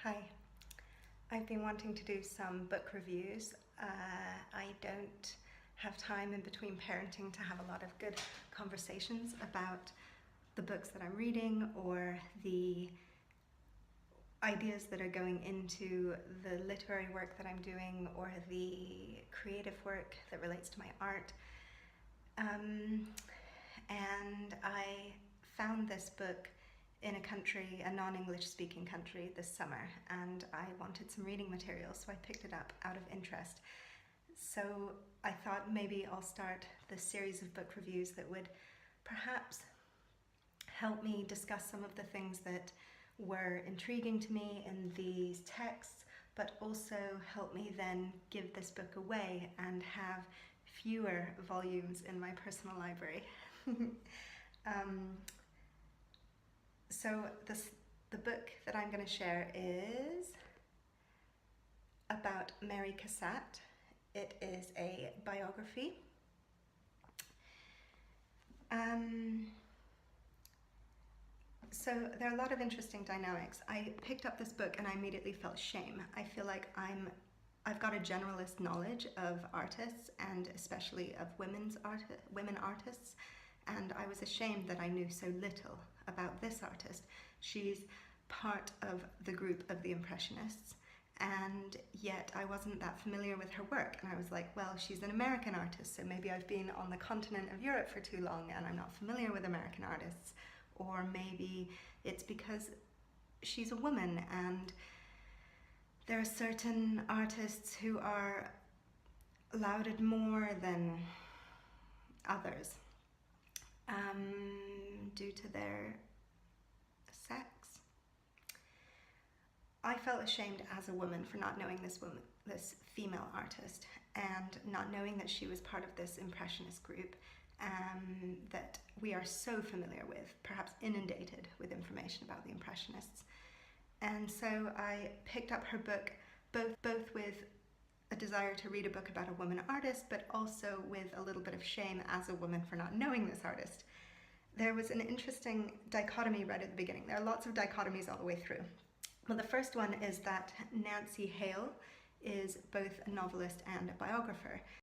Hi. I've been wanting to do some book reviews. I don't have time in between parenting to have a lot of good conversations about the books that I'm reading or the ideas that are going into the literary work that I'm doing or the creative work that relates to my art. And I found this book in a country, a non-English speaking country this summer, and I wanted some reading material, so I picked it up out of interest. So I thought maybe I'll start this series of book reviews that would perhaps help me discuss some of the things that were intriguing to me in these texts, but also help me then give this book away and have fewer volumes in my personal library. So the book that I'm going to share is about Mary Cassatt. It is a biography. So there are a lot of interesting dynamics. I picked up this book and I immediately felt shame. I feel like I've got a generalist knowledge of artists, and especially of women artists, and I was ashamed that I knew so little about this artist. She's part of the group of the Impressionists, and yet I wasn't that familiar with her work, and I was like, well, she's an American artist, so maybe I've been on the continent of Europe for too long and I'm not familiar with American artists, or maybe it's because she's a woman and there are certain artists who are lauded more than others due to their sex. I felt ashamed as a woman for not knowing this female artist, and not knowing that she was part of this Impressionist group that we are so familiar with, perhaps inundated with information about the Impressionists. And so I picked up her book both with a desire to read a book about a woman artist, but also with a little bit of shame as a woman for not knowing this artist. There was an interesting dichotomy right at the beginning. There are lots of dichotomies all the way through. Well, the first one is that Nancy Hale is both a novelist and a biographer.